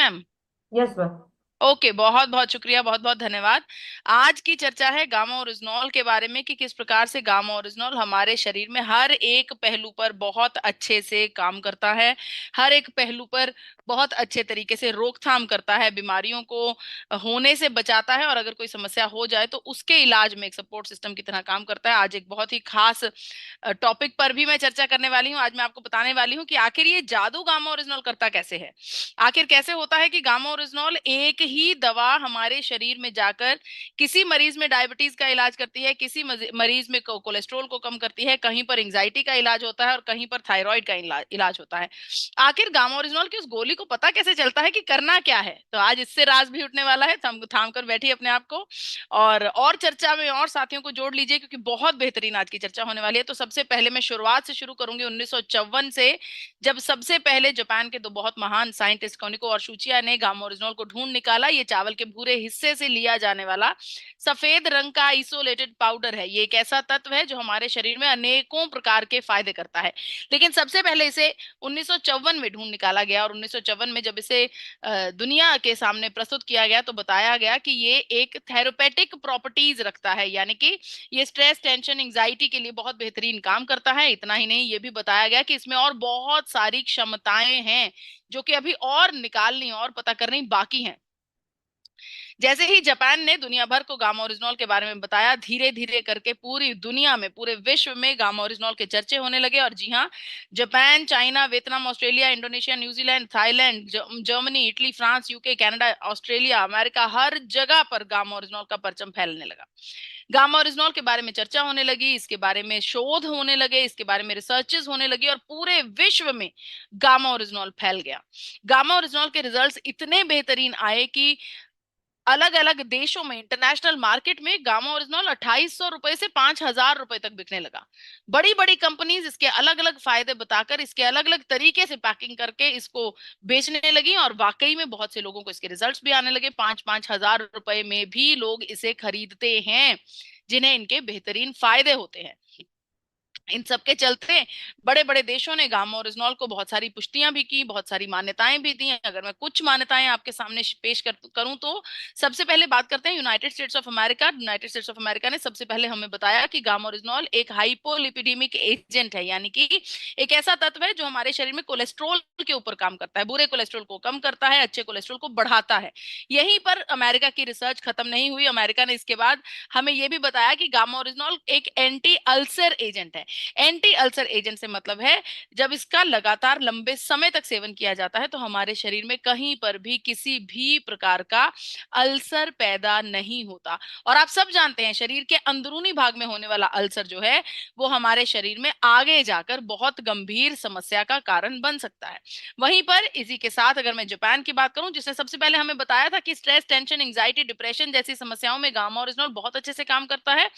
Ma'am? Yes ma'am. Okay, बहुत बहुत शुक्रिया, बहुत बहुत धन्यवाद। आज की चर्चा है गामा ओरिजिनॉल के बारे में कि किस प्रकार से गामा ओरिजिनॉल हमारे शरीर में हर एक पहलू पर बहुत अच्छे से काम करता है। हर एक पहलू पर बहुत अच्छे तरीके से रोकथाम करता है, बीमारियों को होने से बचाता है, और अगर कोई समस्या हो जाए तो उसके इलाज में एक सपोर्ट सिस्टम की तरह काम करता है। आज एक बहुत ही खास टॉपिक पर भी मैं चर्चा करने वाली हूँ। आज मैं आपको बताने वाली हूँ कि आखिर ये जादू गामा ओरिजिनॉल करता कैसे है। आखिर कैसे होता है कि गामा ओरिजिनॉल एक ही दवा हमारे शरीर में जाकर किसी मरीज में डायबिटीज का इलाज करती है, किसी मरीज में कोलेस्ट्रॉल को कम करती है, कहीं पर एंजाइटी का इलाज होता है और कहीं पर थायराइड का इलाज होता है। आखिर गामा ओरिजिनॉल की उस गोली को पता कैसे चलता है कि करना क्या है? तो आज इससे राज भी उठने वाला है। थाम कर बैठिए अपने आप को, और चर्चा में और साथियों को जोड़ लीजिए, क्योंकि बहुत बेहतरीन आज की चर्चा होने वाली है। तो सबसे पहले मैं शुरुआत से शुरू करूंगी 1954 से, जब सबसे पहले जापान के दो बहुत महान साइंटिस्ट कोनिको और शुचिया ने गामा ओरिजिनॉल को ढूंढ निकाला। ये चावल के भूरे हिस्से से लिया जाने वाला सफेद रंग का आइसोलेटेड पाउडर है। ये एक ऐसा तत्व है जो हमारे शरीर में अनेकों प्रकार के फायदे करता है। लेकिन सबसे पहले इसे 1954 में ढूंढ निकाला गया, और 1954 में जब इसे दुनिया के सामने प्रस्तुत किया गया तो बताया गया कि ये एक थेरेपेटिक प्रॉपर्टीज रखता है, यानी कि ये स्ट्रेस, टेंशन, एंजाइटी के लिए बहुत बेहतरीन काम करता है। इतना ही नहीं, ये भी बताया गया कि इसमें और बहुत सारी क्षमताएं हैं जो कि अभी और निकालनी और पता करनी बाकी हैं। जैसे ही जापान ने दुनिया भर को गामा ओरिजिनॉल के बारे में बताया, धीरे धीरे करके पूरी दुनिया में, पूरे विश्व में गामा ओरिजिनॉल के चर्चे होने लगे। और जी हाँ, Japan, China, Vietnam, Australia, Indonesia, New Zealand, Thailand, Germany, Italy, France, UK, Canada, Australia, America, हर जगह पर गामा ओरिजिनॉल का परचम फैलने लगा। गामा ओरिजिनॉल के बारे में चर्चा होने लगी, इसके बारे में शोध होने लगे, इसके बारे में रिसर्चेस होने लगी, और पूरे विश्व में गामा ओरिजिनॉल फैल गया। गामा ओरिजिनॉल के रिजल्ट्स इतने बेहतरीन आए कि अलग अलग देशों में, इंटरनेशनल मार्केट में गामा ओरिजिनॉल 2800 रुपए से 5000 रुपए तक बिकने लगा। बड़ी बड़ी कंपनीज इसके अलग अलग फायदे बताकर, इसके अलग अलग तरीके से पैकिंग करके इसको बेचने लगी, और वाकई में बहुत से लोगों को इसके रिजल्ट्स भी आने लगे। 5-5 हजार रुपए में भी लोग इसे खरीदते हैं, जिन्हें इनके बेहतरीन फायदे होते हैं। इन सब के चलते बड़े बड़े देशों ने गामा ओरिजिनॉल को बहुत सारी पुष्टियां भी की, बहुत सारी मान्यताएं भी दी हैं। अगर मैं कुछ मान्यताएं आपके सामने पेश करूं तो सबसे पहले बात करते हैं United states of America. United states of America ने सबसे पहले हमें बताया कि गामा ओरिजिनॉल एक हाइपोलिपिडीमिक एजेंट है, यानी कि एक ऐसा तत्व है जो हमारे शरीर में कोलेस्ट्रोल के ऊपर काम करता है। बुरे कोलेस्ट्रोल को कम करता है, अच्छे कोलेस्ट्रोल को बढ़ाता है। यहीं पर अमेरिका की रिसर्च खत्म नहीं हुई। अमेरिका ने इसके बाद हमें यह भी बताया कि गामा ओरिजिनॉल एक एंटी अल्सर एजेंट है। एंटी अल्सर एजेंट से मतलब है, जब इसका लगातार लंबे समय तक सेवन किया जाता है तो हमारे शरीर में कहीं पर भी किसी भी प्रकार का अल्सर पैदा नहीं होता। और आप सब जानते हैं, शरीर के अंदरूनी भाग में होने वाला अल्सर जो है, वो हमारे शरीर में आगे जाकर बहुत गंभीर समस्या का कारण बन सकता है। वहीं पर इसी के साथ अगर मैं जापान की बात करूं, जिसने सबसे पहले हमें बताया था कि स्ट्रेस, टेंशन, एंजाइटी, डिप्रेशन जैसी समस्याओं में गामा ओरिजिनॉल बहुत अच्छे से काम करता है,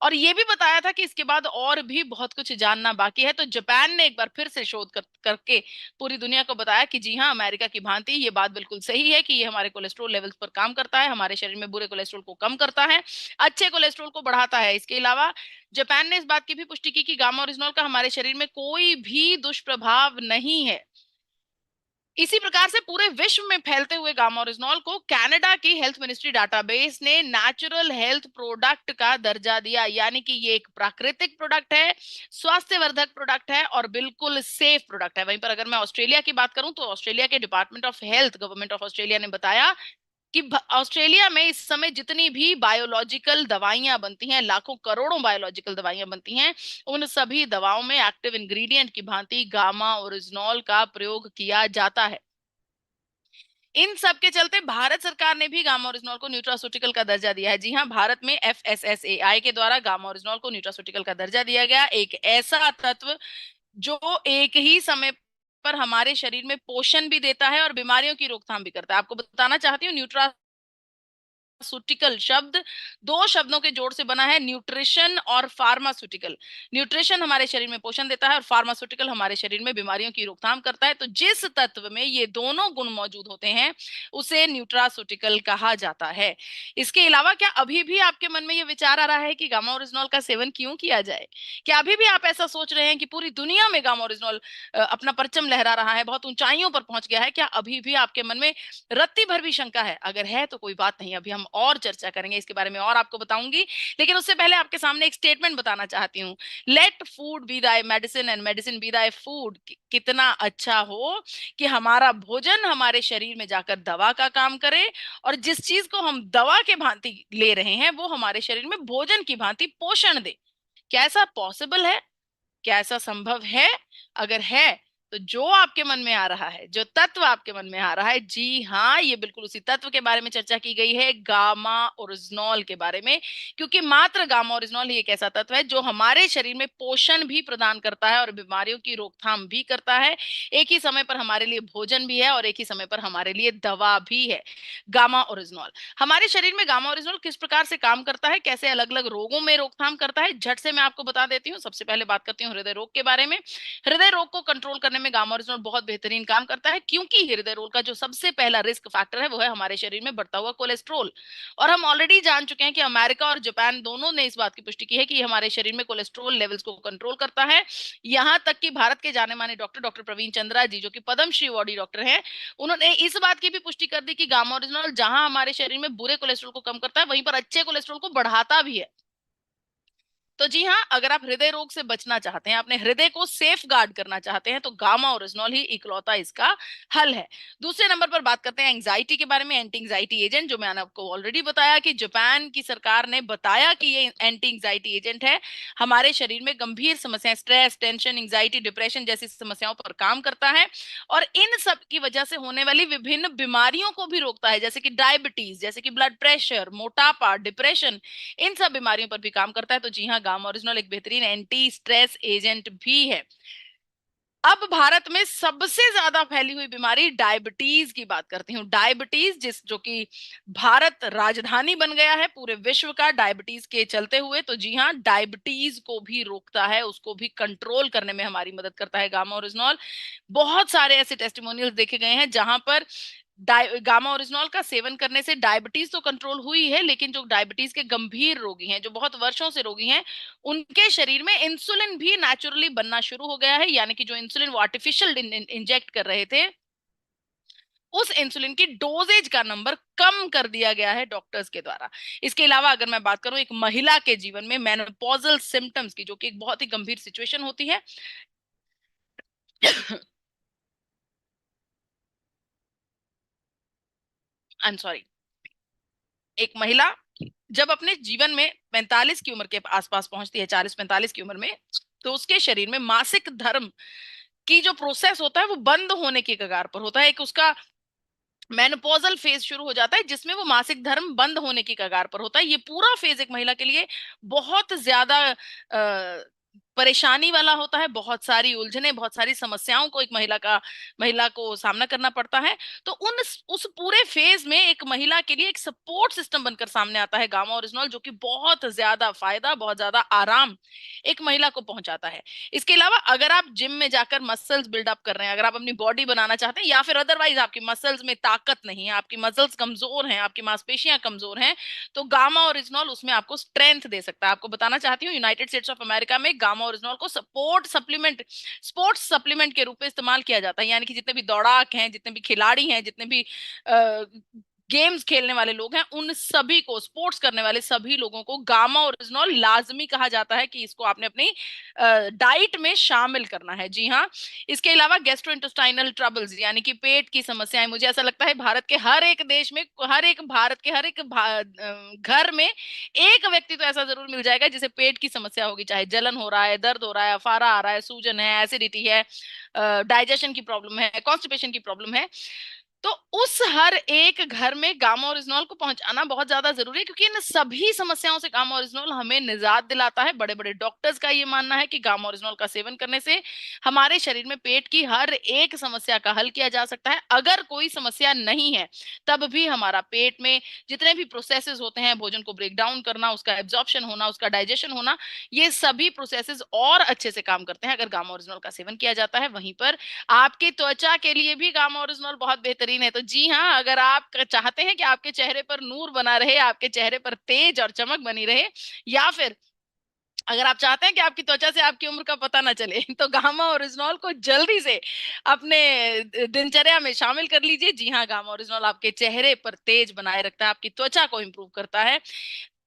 और ये भी बताया था कि इसके बाद और भी बहुत कुछ जानना बाकी है। तो जापान ने एक बार फिर से शोध करके पूरी दुनिया को बताया कि जी हाँ, अमेरिका की भांति ये बात बिल्कुल सही है कि ये हमारे कोलेस्ट्रॉल लेवल्स पर काम करता है, हमारे शरीर में बुरे कोलेस्ट्रॉल को कम करता है, अच्छे कोलेस्ट्रॉल को बढ़ाता है। इसके अलावा जापान ने इस बात की भी पुष्टि की कि गामा ओरिजिनॉल का हमारे शरीर में कोई भी दुष्प्रभाव नहीं है। इसी प्रकार से पूरे विश्व में फैलते हुए गामा ओरिजिनॉल को कनाडा की हेल्थ मिनिस्ट्री डाटाबेस ने नेचुरल हेल्थ प्रोडक्ट का दर्जा दिया, यानी कि ये एक प्राकृतिक प्रोडक्ट है, स्वास्थ्यवर्धक प्रोडक्ट है, और बिल्कुल सेफ प्रोडक्ट है। वहीं पर अगर मैं ऑस्ट्रेलिया की बात करूं तो ऑस्ट्रेलिया के department of health, government of Australia ने बताया कि ऑस्ट्रेलिया में इस समय जितनी भी बायोलॉजिकल दवाइयां बनती हैं, लाखों करोड़ों बायोलॉजिकल दवाइयां बनती हैं, उन सभी दवाओं में एक्टिव इंग्रेडिएंट की भांति गामा ओरिजिनॉल का प्रयोग किया जाता है। इन सब के चलते भारत सरकार ने भी गामा ओरिजिनॉल को न्यूट्रास्यूटिकल का दर्जा दिया है। जी हाँ, भारत में एफएसएसएआई के द्वारा गामा ओरिजिनॉल को न्यूट्रास्यूटिकल का दर्जा दिया गया। एक ऐसा तत्व जो एक ही समय पर हमारे शरीर में पोषण भी देता है और बीमारियों की रोकथाम भी करता है। आपको बताना चाहती हूँ, न्यूट्रासूटिकल शब्द दो शब्दों के जोड़ से बना है, न्यूट्रिशन और फार्मास्यूटिकल। न्यूट्रिशन हमारे शरीर में पोषण देता है और फार्मास्यूटिकल हमारे शरीर में बीमारियों की रोकथाम करता है। तो जिस तत्व में ये दोनों गुण मौजूद होते हैं उसे न्यूट्रासूटिकल कहा जाता है। इसके अलावा क्या अभी भी आपके मन में ये विचार आ रहा है कि गामा ओरिजिनॉल का सेवन क्यों किया जाए? क्या अभी भी आप ऐसा सोच रहे हैं कि पूरी दुनिया में गामा ओरिजिनॉल अपना परचम लहरा रहा है, बहुत ऊंचाइयों पर पहुंच गया है? क्या अभी भी आपके मन में रत्ती भर भी शंका है? अगर है तो कोई बात नहीं, अभी हम और चर्चा करेंगे इसके बारे में और आपको बताऊंगी। लेकिन उससे पहले आपके सामने एक स्टेटमेंट बताना चाहती हूँ। Let food be thy medicine and medicine be thy food. कितना अच्छा हो कि हमारा भोजन हमारे शरीर में जाकर दवा का काम करे और जिस चीज को हम दवा के भांति ले रहे हैं वो हमारे शरीर में भोजन की भांति पोषण दे। क्या ऐसा पॉसिबल है? क्या ऐसा संभव है? अगर है तो जो आपके मन में आ रहा है, जो तत्व आपके मन में आ रहा है, जी हाँ, ये बिल्कुल उसी तत्व के बारे में चर्चा की गई है, गामा ओरिजिनॉल के बारे में। क्योंकि मात्र गामा ओरिजिनॉल ही एक ऐसा तत्व है जो हमारे शरीर में पोषण भी प्रदान करता है और बीमारियों की रोकथाम भी करता है। एक ही समय पर हमारे लिए भोजन भी है और एक ही समय पर हमारे लिए दवा भी है। गामा ओरिजिनॉल हमारे शरीर में, गामा ओरिजिनॉल किस प्रकार से काम करता है, कैसे अलग अलग रोगों में रोकथाम करता है, झट से मैं आपको बता देती हूँ। सबसे पहले बात करती हूँ हृदय रोग के बारे में। हृदय रोग को कंट्रोल करने में गामा ओरिजिनॉल बहुत बेहतरीन काम करता है, क्योंकि हृदय रोग का जो सबसे पहला रिस्क फैक्टर है वो है हमारे शरीर में बढ़ता हुआ कोलेस्ट्रोल। और हम ऑलरेडी जान चुके हैं कि अमेरिका और जापान दोनों ने इस बात की पुष्टि की है कि हमारे शरीर में कोलेस्ट्रोल लेवल्स को कंट्रोल करता है। यहाँ तक कि भारत के जाने माने डॉक्टर डॉक्टर प्रवीण चंद्रा जी, जो कि पद्मश्री अवार्डी डॉक्टर हैं, उन्होंने इस बात की भी पुष्टि कर दी कि गामा ओरिजिनॉल जहां हमारे शरीर में बुरे कोलेस्ट्रॉल को कम करता है वहीं पर अच्छे कोलेस्ट्रॉल को बढ़ाता भी है। तो जी हाँ, अगर आप हृदय रोग से बचना चाहते हैं, अपने हृदय को सेफ गार्ड करना चाहते हैं, तो गामा ओरिजिनॉल ही इकलौता इसका हल है। दूसरे नंबर पर बात करते हैं एंजाइटी के बारे में। एंटी एंजाइटी एजेंट, जो मैंने आपको ऑलरेडी बताया कि जापान की सरकार ने बताया कि ये एंटी एंजाइटी एजेंट है, हमारे शरीर में गंभीर समस्याएं, स्ट्रेस, टेंशन, एंजाइटी, डिप्रेशन जैसी समस्याओं पर काम करता है और इन सब की वजह से होने वाली विभिन्न बीमारियों को भी रोकता है, जैसे कि डायबिटीज, जैसे कि ब्लड प्रेशर, मोटापा, डिप्रेशन, इन सब बीमारियों पर भी काम करता है। तो जी हाँ, गामा ओरिजिनॉल एक बेहतरीन एंटी स्ट्रेस एजेंट भी है। अब भारत में सबसे ज्यादा फैली हुई बीमारी डायबिटीज की बात करती हूँ। डायबिटीज, जो कि भारत राजधानी बन गया है पूरे विश्व का डायबिटीज के चलते हुए। तो जी हाँ, डायबिटीज को भी रोकता है, उसको भी कंट्रोल करने में हमारी मदद करता है गामा ओरिजिनॉल। बहुत सारे ऐसे टेस्टिमोनियल्स देखे गए हैं जहां पर गामा ओरिजिनॉल का सेवन करने से डायबिटीज तो कंट्रोल हुई है, लेकिन जो डायबिटीज के गंभीर रोगी हैं, जो बहुत वर्षों से रोगी हैं, उनके शरीर में इंसुलिन भी नेचुरली बनना शुरू हो गया है। यानी कि जो इंसुलिन वो आर्टिफिशियल इंजेक्ट कर रहे थे, उस इंसुलिन की डोजेज का नंबर कम कर दिया गया है डॉक्टर्स के द्वारा। इसके अलावा अगर मैं बात करूं एक महिला के जीवन में मेनोपॉजल सिम्टम्स की, जो कि एक बहुत ही गंभीर सिचुएशन होती है। I am sorry. एक महिला जब अपने जीवन में 45 की उम्र के आसपास पहुंचती है, 40-45 की उम्र में, तो उसके शरीर में मासिक धर्म की जो प्रोसेस होता है वो बंद होने की कगार पर होता है। एक उसका मेनोपॉजल फेज शुरू हो जाता है जिसमें वो मासिक धर्म बंद होने की कगार पर होता है। ये पूरा फेज एक महिला के लिए बहुत ज्यादा परेशानी वाला होता है। बहुत सारी उलझने, बहुत सारी समस्याओं को एक महिला को सामना करना पड़ता है। तो उस पूरे फेज में एक महिला के लिए एक सपोर्ट सिस्टम बनकर सामने आता है गामा ओरिजिनॉल, जो कि बहुत ज्यादा फायदा, बहुत ज्यादा आराम एक महिला को पहुंचाता है। इसके अलावा अगर आप जिम में जाकर मसल्स बिल्डअप कर रहे हैं, अगर आप अपनी बॉडी बनाना चाहते हैं, या फिर अदरवाइज आपकी मसल्स में ताकत नहीं है, आपकी मसल्स कमजोर हैं, आपकी मांसपेशियां कमजोर हैं, तो गामा ओरिजिनॉल उसमें आपको स्ट्रेंथ दे सकता है। आपको बताना चाहती हूँ, यूनाइटेड स्टेट्स ऑफ अमेरिका में गामा ओरिजिनॉल को स्पोर्ट्स सप्लीमेंट के रूप में इस्तेमाल किया जाता है। यानी कि जितने भी दौड़ाक हैं, जितने भी खिलाड़ी हैं, जितने भी गेम्स खेलने वाले लोग हैं, उन सभी को, स्पोर्ट्स करने वाले सभी लोगों को गामा ओरिजिनॉल लाजमी कहा जाता है कि इसको आपने अपनी डाइट में शामिल करना है। जी हाँ। इसके अलावा गैस्ट्रोइंटेस्टाइनल ट्रबल्स, यानी कि पेट की समस्याएं, मुझे ऐसा लगता है भारत के हर एक देश में, भारत के हर एक घर में एक व्यक्ति तो ऐसा जरूर मिल जाएगा जिसे पेट की समस्या होगी, चाहे जलन हो रहा है, दर्द हो रहा है, अफारा आ रहा है, सूजन है, एसिडिटी है, डाइजेशन की प्रॉब्लम है, कॉन्स्टिपेशन की प्रॉब्लम है। तो उस हर एक घर में गामा ओरिजिनॉल को पहुंचाना बहुत ज्यादा जरूरी है, क्योंकि इन सभी समस्याओं से गामा ओरिजिनॉल हमें निजात दिलाता है। बड़े बड़े डॉक्टर्स का ये मानना है कि गामा ओरिजिनॉल का सेवन करने से हमारे शरीर में पेट की हर एक समस्या का हल किया जा सकता है। अगर कोई समस्या नहीं है तब भी हमारा पेट में जितने भी प्रोसेसेस होते हैं, भोजन को ब्रेक डाउन करना, उसका एब्जॉर्प्शन होना, उसका डाइजेशन होना, ये सभी प्रोसेसेस और अच्छे से काम करते हैं अगर गामा ओरिजिनॉल का सेवन किया जाता है। वहीं पर आपकी त्वचा के लिए भी गामा ओरिजिनॉल बहुत बेहतरीन है। तो जी हाँ, अगर आप चाहते हैं कि आपके चेहरे पर नूर बना रहे, आपके चेहरे पर तेज और चमक बनी रहे, या फिर अगर आप चाहते हैं कि आपकी त्वचा से आपकी उम्र का पता ना चले, तो गामा ओरिजिनॉल को जल्दी से अपने दिनचर्या में शामिल कर लीजिए। जी हाँ, गामा ओरिजिनॉल आपके चेहरे पर तेज बनाए रखता है, आपकी त्वचा को इंप्रूव करता है।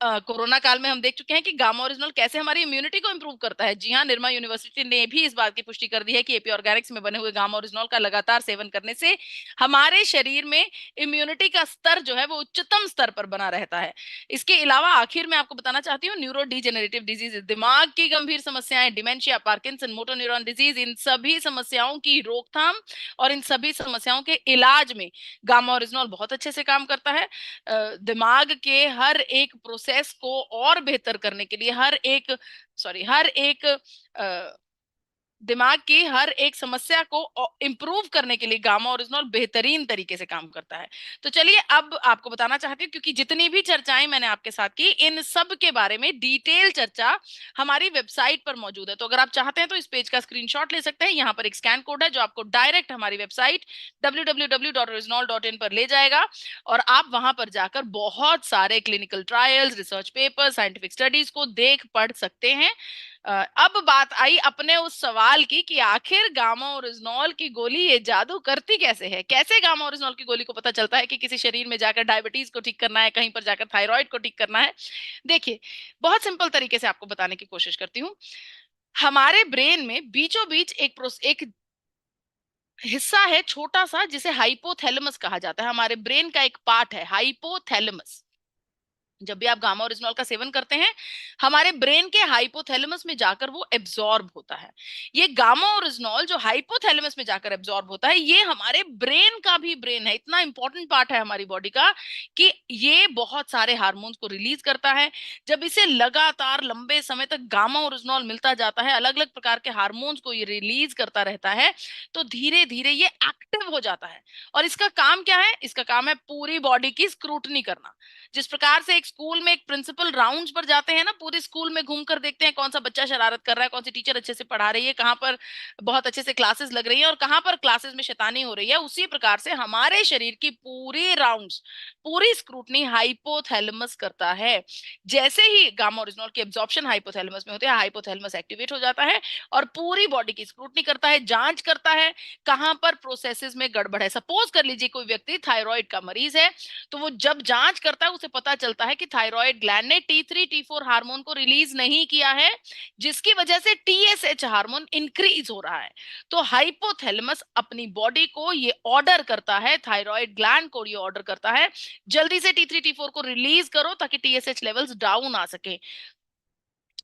कोरोना काल में हम देख चुके हैं कि गामा ओरिजिनल कैसे हमारी इम्यूनिटी को इंप्रूव करता है। जी हाँ, निर्मा यूनिवर्सिटी ने भी इस बात की पुष्टि कर दी है कि एपी ऑर्गेनिक्स में बने हुए गामा ओरिजिनल का लगातार सेवन करने से हमारे शरीर में इम्यूनिटी का स्तर जो है वो उच्चतम स्तर पर बना रहता है। इसके अलावा आखिर में आपको बताना चाहती हूँ, न्यूरो डिजेनरेटिव डिजीज, दिमाग की गंभीर समस्याएं, dementia, Parkinson, motor neuron disease, इन सभी समस्याओं की रोकथाम और इन सभी समस्याओं के इलाज में गामा ओरिजिनल बहुत अच्छे से काम करता है। दिमाग के हर एक प्रोसेस को और बेहतर करने के लिए, हर एक दिमाग की हर एक समस्या को इम्प्रूव करने के लिए गामा ओरिजिनल बेहतरीन तरीके से काम करता है। तो चलिए अब आपको बताना चाहती हूँ, क्योंकि जितनी भी चर्चाएं मैंने आपके साथ की, इन सब के बारे में डिटेल चर्चा हमारी वेबसाइट पर मौजूद है। तो अगर आप चाहते हैं तो इस पेज का स्क्रीनशॉट ले सकते हैं। यहाँ पर एक स्कैन कोड है जो आपको डायरेक्ट हमारी वेबसाइट www.reznol.in पर ले जाएगा, और आप वहां पर जाकर बहुत सारे clinical trials, research paper, scientific studies को देख पढ़ सकते हैं। अब बात आई अपने उस सवाल की कि आखिर गामा ओरिजिनॉल की गोली ये जादू करती कैसे है। कैसे गामा ओरिजिनॉल की गोली को पता चलता है कि किसी शरीर में जाकर डायबिटीज को ठीक करना है, कहीं पर जाकर थायराइड को ठीक करना है। देखिए, बहुत सिंपल तरीके से आपको बताने की कोशिश करती हूँ। हमारे ब्रेन में बीचों बीच एक हिस्सा है छोटा सा, जिसे हाइपोथैलेमस कहा जाता है। हमारे ब्रेन का एक पार्ट है हाइपोथैलेमस। जब भी आप गामा ओरिजिनॉल का सेवन करते हैं, हमारे ब्रेन के हाइपोथैलेमस में जाकर वो एब्जॉर्ब होता है। ये गामा ओरिजिनॉल जो हाइपोथैलेमस में जाकर एब्जॉर्ब होता है, ये हमारे ब्रेन का भी ब्रेन है, इतना इंपॉर्टेंट पार्ट है हमारी बॉडी का कि ये बहुत सारे हार्मोन्स को रिलीज करता है। जब इसे लगातार लंबे समय तक गामा ओरिजिनॉल मिलता जाता है, अलग अलग प्रकार के हार्मोन्स को ये रिलीज करता रहता है, तो धीरे धीरे ये एक्टिव हो जाता है। और इसका काम क्या है? इसका काम है पूरी बॉडी की स्क्रूटनी करना। जिस प्रकार से एक स्कूल में एक प्रिंसिपल राउंड्स पर जाते हैं ना, पूरे स्कूल में घूमकर देखते हैं कौन सा बच्चा शरारत कर रहा है, कौन सी टीचर अच्छे से पढ़ा रही है, कहाँ पर बहुत अच्छे से क्लासेस लग रही है और कहाँ पर क्लासेस में शैतानी हो रही है, उसी प्रकार से हमारे शरीर की पूरी राउंड्स, पूरी स्क्रूटनी हाइपोथैलेमस करता है। जैसे ही गामा ओरिजिनॉल की एब्जॉर्प्शन हाइपोथैलेमस में होती है, हाइपोथैलेमस एक्टिवेट हो जाता है और पूरी बॉडी की स्क्रूटनी करता है, जांच करता है कहां पर प्रोसेसेस में गड़बड़ है। सपोज कर लीजिए कोई व्यक्ति थायराइड का मरीज है, तो वो जब जांच करता है उसे पता चलता है कि थायराइड ग्लैंड ने T3 T4 हार्मोन को रिलीज नहीं किया है, जिसकी वजह से TSH हार्मोन इंक्रीज हो रहा है। तो हाइपोथैलेमस अपनी बॉडी को ये ऑर्डर करता है, थायराइड ग्लैंड को ये ऑर्डर करता है, जल्दी से T3 T4 को रिलीज करो ताकि TSH लेवल्स डाउन आ सके।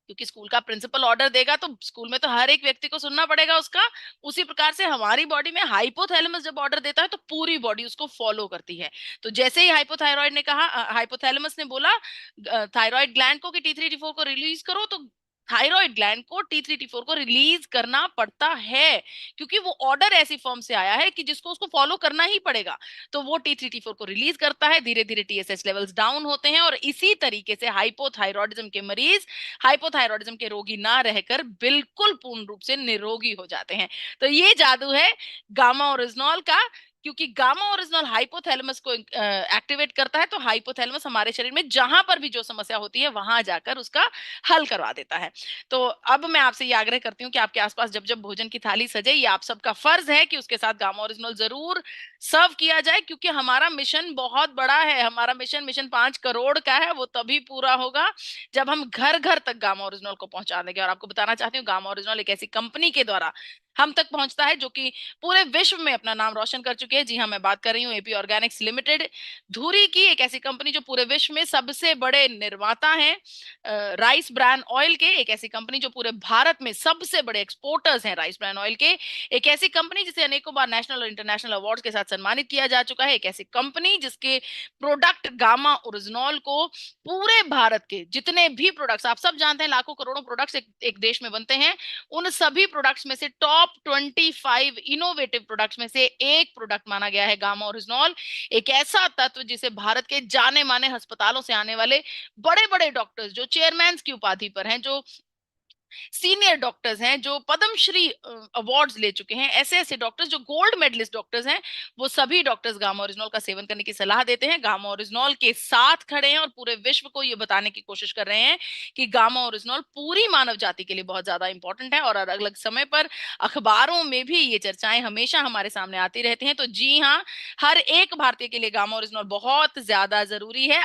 क्योंकि स्कूल का प्रिंसिपल ऑर्डर देगा तो स्कूल में तो हर एक व्यक्ति को सुनना पड़ेगा उसका। उसी प्रकार से हमारी बॉडी में हाइपोथैलेमस जब ऑर्डर देता है तो पूरी बॉडी उसको फॉलो करती है। तो जैसे ही हाइपोथायरॉइड ने कहा, हाइपोथैलेमस ने बोला थायराइड ग्लैंड को कि T3 T4 को रिलीज करो, तो थायराइड ग्लैंड को T3 T4 को रिलीज करना पड़ता है, क्योंकि वो ऑर्डर ऐसी फॉर्म से आया है कि जिसको उसको फॉलो करना ही पड़ेगा। तो वो T3 T4 को रिलीज करता है, धीरे धीरे TSH लेवल्स डाउन होते हैं और इसी तरीके से हाइपोथायरॉयडिज्म के मरीज हाइपोथायरॉयडिज्म के रोगी ना रहकर बिल्कुल पूर्ण रूप से निरोगी हो जाते हैं। तो ये जादू है गामा ओरिजिनॉल का, क्योंकि गामा ओरिजिनल हाइपोथैलेमस को एक्टिवेट करता है, तो हाइपोथैलेमस हमारे शरीर में जहां पर भी जो समस्या होती है वहां जाकर उसका हल करवा देता है। तो अब मैं आपसे ये आग्रह करती हूँ कि आपके आसपास जब जब भोजन की थाली सजे, ये आप सबका फर्ज है कि उसके साथ गामा ओरिजिनल जरूर सर्व किया जाए, क्योंकि हमारा मिशन बहुत बड़ा है। हमारा मिशन मिशन 5 करोड़ का है, वो तभी पूरा होगा जब हम घर घर तक गामा ओरिजिनल को पहुंचा देंगे। और आपको बताना चाहती हूँ, गामा ओरिजिनल एक ऐसी कंपनी के द्वारा हम तक पहुंचता है, जो कि पूरे विश्व में अपना नाम रोशन कर चुके हैं। जी हाँ, मैं बात कर रही हूँ एपी ऑर्गेनिक्स लिमिटेड, धुरी की एक ऐसी कंपनी जो पूरे विश्व में सबसे बड़े निर्माता हैं राइस ब्रान ऑयल के, एक ऐसी कंपनी जो पूरे भारत में सबसे बड़े एक्सपोर्टर्स हैं राइस ब्रान ऑयल के, एक ऐसी कंपनी जिसे अनेकों बार नेशनल और इंटरनेशनल अवार्ड्स के साथ सम्मानित किया जा चुका है, एक ऐसी कंपनी जिसके प्रोडक्ट गामा ओरिजिनॉल को पूरे भारत के जितने भी प्रोडक्ट्स, आप सब जानते हैं लाखों करोड़ों प्रोडक्ट्स एक देश में बनते हैं, उन सभी प्रोडक्ट्स में से टॉप 25 इनोवेटिव प्रोडक्ट्स में से एक प्रोडक्ट माना गया है गामा ओरिजिनॉल। एक ऐसा तत्व जिसे भारत के जाने माने अस्पतालों से आने वाले बड़े बड़े डॉक्टर्स, जो चेयरमैन की उपाधि पर हैं, जो सीनियर डॉक्टर्स हैं, जो पद्मश्री अवार्ड्स ले चुके हैं, ऐसे ऐसे डॉक्टर्स जो गोल्ड मेडलिस्ट डॉक्टर्स हैं, वो सभी डॉक्टर्स गामा ओरिजिनॉल का सेवन करने की सलाह देते हैं, गामा ओरिजिनॉल के साथ खड़े हैं और पूरे विश्व को ये बताने की कोशिश कर रहे हैं कि गामा ओरिजिनॉल पूरी मानव जाति के लिए बहुत ज्यादा इंपॉर्टेंट है। और अलग अलग समय पर अखबारों में भी ये चर्चाएं हमेशा हमारे सामने आती रहती हैं। तो जी हाँ, हर एक भारतीय के लिए गामा ओरिजिनॉल बहुत ज्यादा जरूरी है।